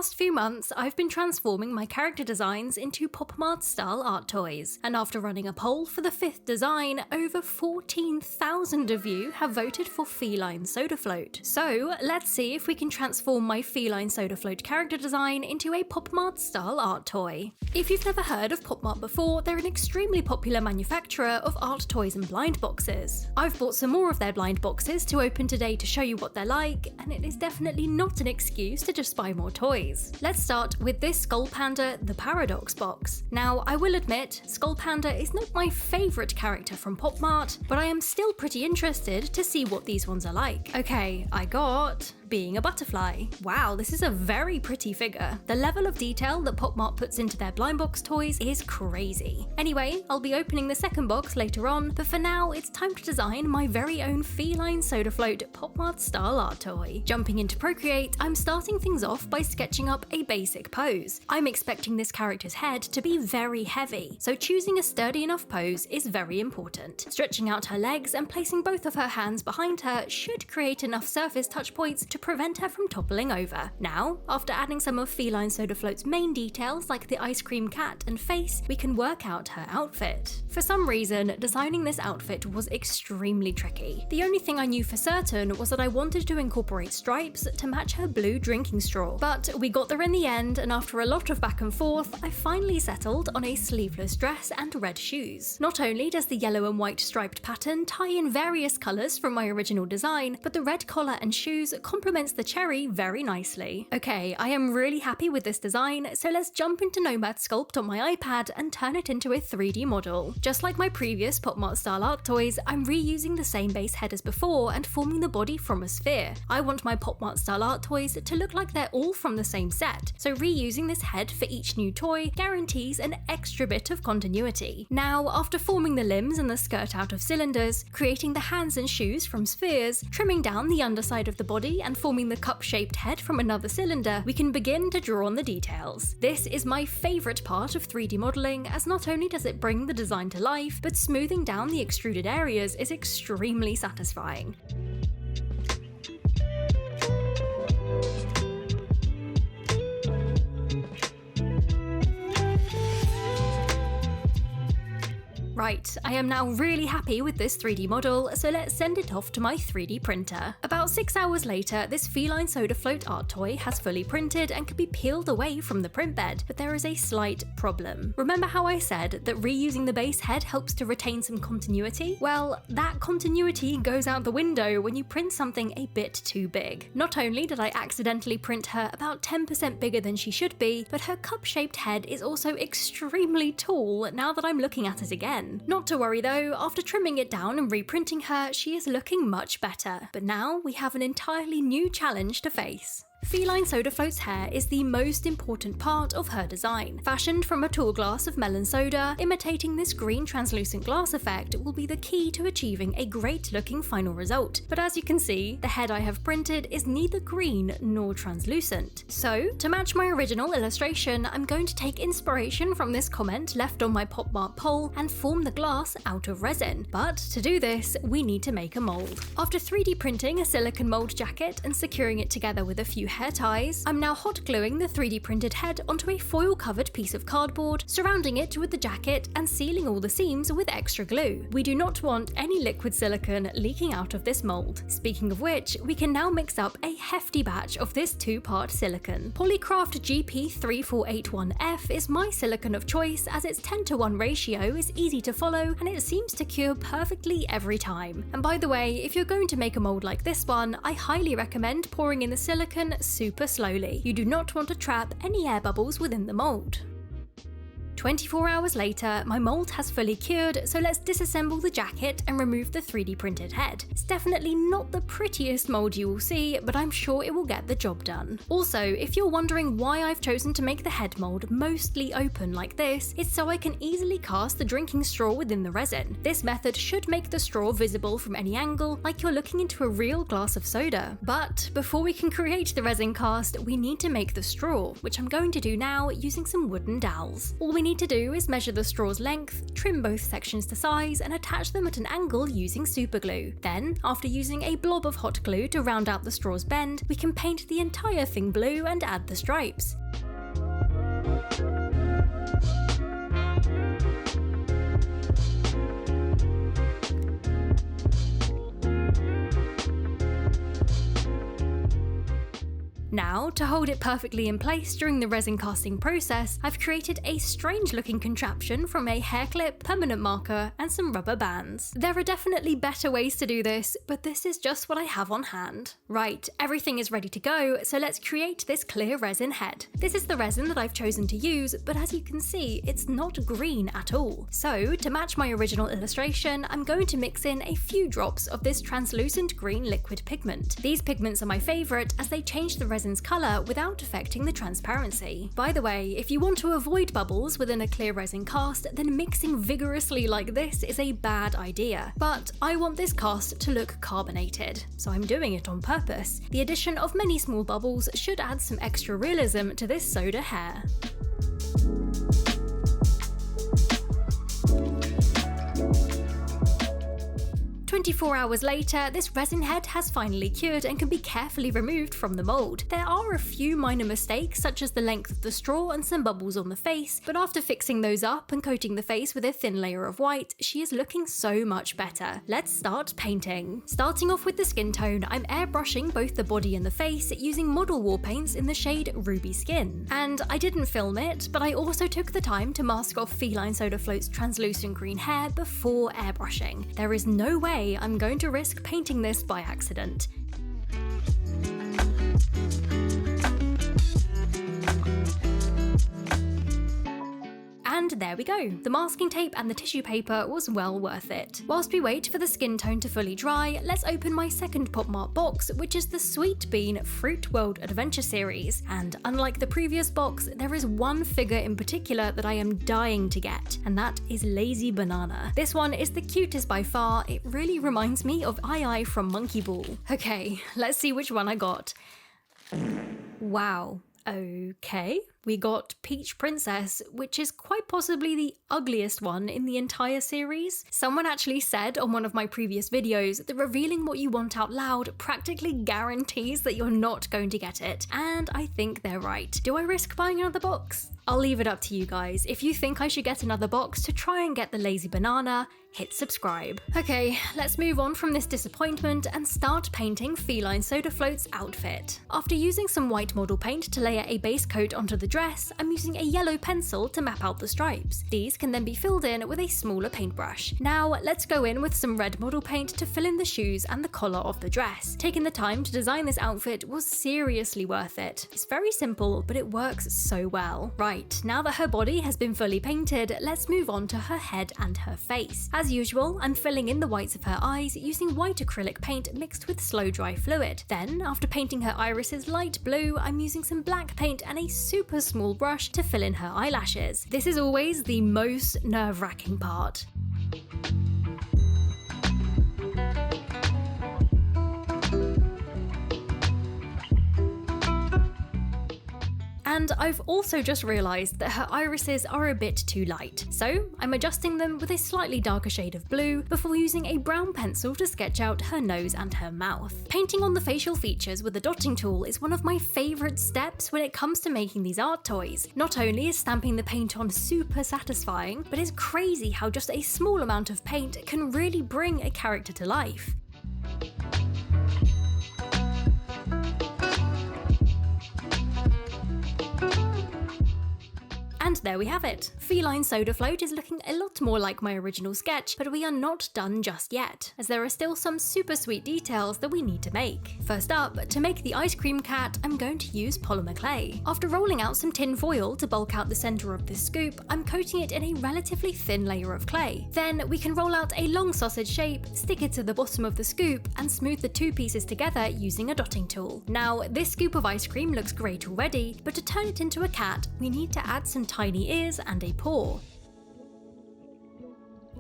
past few months, I've been transforming my character designs into POPMART style art toys, and after running a poll for the 5th design, over 14,000 of you have voted for Feline Soda Float. So let's see if we can transform my Feline Soda Float character design into a POPMART style art toy. If you've never heard of POPMART before, they're an extremely popular manufacturer of art toys and blind boxes. I've bought some more of their blind boxes to open today to show you what they're like, and it is definitely not an excuse to just buy more toys. Let's start with this Skull Panda The Paradox box. Now, I will admit, Skull Panda is not my favourite character from POPMART, but I am still pretty interested to see what these ones are like. Okay, I got Being a Butterfly. Wow, this is a very pretty figure. The level of detail that POPMART puts into their blind box toys is crazy. Anyway, I'll be opening the second box later on, but for now, it's time to design my very own Feline Soda Float POPMART style art toy. Jumping into Procreate, I'm starting things off by sketching up a basic pose. I'm expecting this character's head to be very heavy, so choosing a sturdy enough pose is very important. Stretching out her legs and placing both of her hands behind her should create enough surface touch points to prevent her from toppling over. Now, after adding some of Feline Soda Float's main details like the ice cream cat and face, we can work out her outfit. For some reason, designing this outfit was extremely tricky. The only thing I knew for certain was that I wanted to incorporate stripes to match her blue drinking straw. But we got there in the end, and after a lot of back and forth, I finally settled on a sleeveless dress and red shoes. Not only does the yellow and white striped pattern tie in various colours from my original design, but the red collar and shoes complements the cherry very nicely. Okay, I am really happy with this design, so let's jump into Nomad Sculpt on my iPad and turn it into a 3D model. Just like my previous POPMART style art toys, I'm reusing the same base head as before and forming the body from a sphere. I want my POPMART style art toys to look like they're all from the same set, so reusing this head for each new toy guarantees an extra bit of continuity. Now, after forming the limbs and the skirt out of cylinders, creating the hands and shoes from spheres, trimming down the underside of the body and forming the cup-shaped head from another cylinder, we can begin to draw on the details. This is my favourite part of 3D modelling, as not only does it bring the design to life, but smoothing down the extruded areas is extremely satisfying. Right, I am now really happy with this 3D model, so let's send it off to my 3D printer. About 6 hours later, this Feline Soda Float art toy has fully printed and can be peeled away from the print bed, but there is a slight problem. Remember how I said that reusing the base head helps to retain some continuity? Well, that continuity goes out the window when you print something a bit too big. Not only did I accidentally print her about 10% bigger than she should be, but her cup-shaped head is also extremely tall now that I'm looking at it again. Not to worry though, after trimming it down and reprinting her, she is looking much better. But now we have an entirely new challenge to face. Feline Soda Float's hair is the most important part of her design. Fashioned from a tall glass of melon soda, imitating this green translucent glass effect will be the key to achieving a great looking final result. But as you can see, the head I have printed is neither green nor translucent. So, to match my original illustration, I'm going to take inspiration from this comment left on my POPMART poll and form the glass out of resin. But to do this, we need to make a mould. After 3D printing a silicone mould jacket and securing it together with a few hair ties, I'm now hot gluing the 3D printed head onto a foil covered piece of cardboard, surrounding it with the jacket and sealing all the seams with extra glue. We do not want any liquid silicone leaking out of this mould. Speaking of which, we can now mix up a hefty batch of this 2-part silicone. Polycraft GP3481F is my silicone of choice, as its 10:1 ratio is easy to follow and it seems to cure perfectly every time. And by the way, if you're going to make a mould like this one, I highly recommend pouring in the silicone super slowly. You do not want to trap any air bubbles within the mould. 24 hours later, my mould has fully cured, so let's disassemble the jacket and remove the 3D printed head. It's definitely not the prettiest mould you will see, but I'm sure it will get the job done. Also, if you're wondering why I've chosen to make the head mould mostly open like this, it's so I can easily cast the drinking straw within the resin. This method should make the straw visible from any angle, like you're looking into a real glass of soda. But before we can create the resin cast, we need to make the straw, which I'm going to do now using some wooden dowels. All we need need to do is measure the straw's length, trim both sections to size, and attach them at an angle using superglue. Then, after using a blob of hot glue to round out the straw's bend, we can paint the entire thing blue and add the stripes. Now, to hold it perfectly in place during the resin casting process, I've created a strange looking contraption from a hair clip, permanent marker, and some rubber bands. There are definitely better ways to do this, but this is just what I have on hand. Right, everything is ready to go, so let's create this clear resin head. This is the resin that I've chosen to use, but as you can see, it's not green at all. So, to match my original illustration, I'm going to mix in a few drops of this translucent green liquid pigment. These pigments are my favourite as they change the resin's colour without affecting the transparency. By the way, if you want to avoid bubbles within a clear resin cast, then mixing vigorously like this is a bad idea. But I want this cast to look carbonated, so I'm doing it on purpose. The addition of many small bubbles should add some extra realism to this soda hair. 24 hours later, this resin head has finally cured and can be carefully removed from the mould. There are a few minor mistakes, such as the length of the straw and some bubbles on the face, but after fixing those up and coating the face with a thin layer of white, she is looking so much better. Let's start painting. Starting off with the skin tone, I'm airbrushing both the body and the face using model war paints in the shade Ruby Skin. And I didn't film it, but I also took the time to mask off Feline Soda Float's translucent green hair before airbrushing. There is no way I'm going to risk painting this by accident. And there we go. The masking tape and the tissue paper was well worth it. Whilst we wait for the skin tone to fully dry, let's open my second POPMART box, which is the Sweet Bean Fruit World Adventure series. And unlike the previous box, there is one figure in particular that I am dying to get, and that is Lazy Banana. This one is the cutest by far. It really reminds me of Ai from Monkey Ball. Okay, let's see which one I got. Wow. Okay, we got Peach Princess, which is quite possibly the ugliest one in the entire series. Someone actually said on one of my previous videos that revealing what you want out loud practically guarantees that you're not going to get it, and I think they're right. Do I risk buying another box? I'll leave it up to you guys. If you think I should get another box to try and get the Lazy Banana, hit subscribe. Okay, let's move on from this disappointment and start painting Feline Soda Float's outfit. After using some white model paint to layer a base coat onto the dress, I'm using a yellow pencil to map out the stripes. These can then be filled in with a smaller paintbrush. Now, let's go in with some red model paint to fill in the shoes and the collar of the dress. Taking the time to design this outfit was seriously worth it. It's very simple, but it works so well. Right, now that her body has been fully painted, let's move on to her head and her face. As usual, I'm filling in the whites of her eyes using white acrylic paint mixed with slow dry fluid. Then, after painting her irises light blue, I'm using some black paint and a super small brush to fill in her eyelashes. This is always the most nerve-wracking part. And I've also just realised that her irises are a bit too light, so I'm adjusting them with a slightly darker shade of blue before using a brown pencil to sketch out her nose and her mouth. Painting on the facial features with a dotting tool is one of my favourite steps when it comes to making these art toys. Not only is stamping the paint on super satisfying, but it's crazy how just a small amount of paint can really bring a character to life. And there we have it. Feline Soda Float is looking a lot more like my original sketch, but we are not done just yet, as there are still some super sweet details that we need to make. First up, to make the ice cream cat, I'm going to use polymer clay. After rolling out some tin foil to bulk out the centre of this scoop, I'm coating it in a relatively thin layer of clay. Then we can roll out a long sausage shape, stick it to the bottom of the scoop, and smooth the two pieces together using a dotting tool. Now, this scoop of ice cream looks great already, but to turn it into a cat, we need to add some tiny ears and a paw.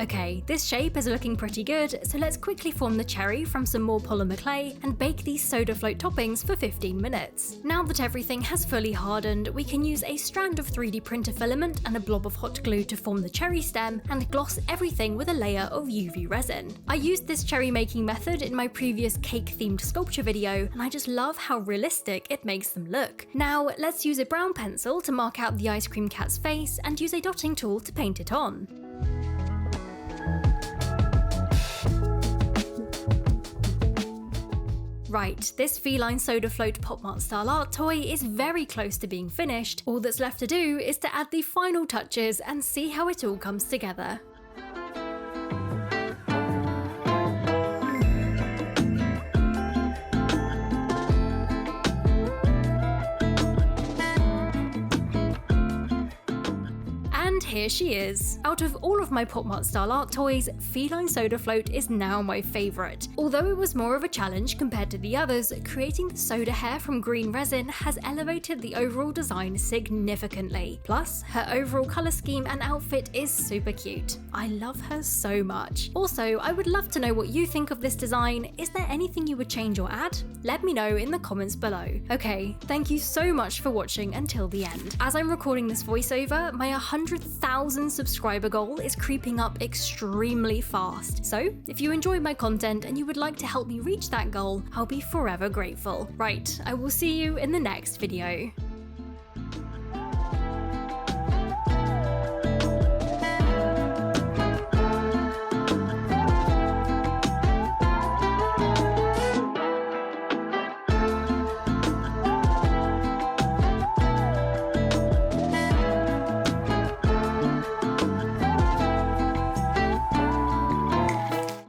Okay, this shape is looking pretty good, so let's quickly form the cherry from some more polymer clay and bake these soda float toppings for 15 minutes. Now that everything has fully hardened, we can use a strand of 3D printer filament and a blob of hot glue to form the cherry stem and gloss everything with a layer of UV resin. I used this cherry making method in my previous cake-themed sculpture video, and I just love how realistic it makes them look. Now, let's use a brown pencil to mark out the ice cream cat's face and use a dotting tool to paint it on. Right, this Feline soda float POPMART style art toy is very close to being finished. All that's left to do is to add the final touches and see how it all comes together. Here she is. Out of all of my POPMART style art toys, Feline Soda Float is now my favourite. Although it was more of a challenge compared to the others, creating the soda hair from green resin has elevated the overall design significantly. Plus, her overall colour scheme and outfit is super cute. I love her so much. Also, I would love to know what you think of this design. Is there anything you would change or add? Let me know in the comments below. Okay, thank you so much for watching until the end. As I'm recording this voiceover, my 100,000 subscriber goal is creeping up extremely fast. So, if you enjoy my content and you would like to help me reach that goal, I'll be forever grateful. Right, I will see you in the next video.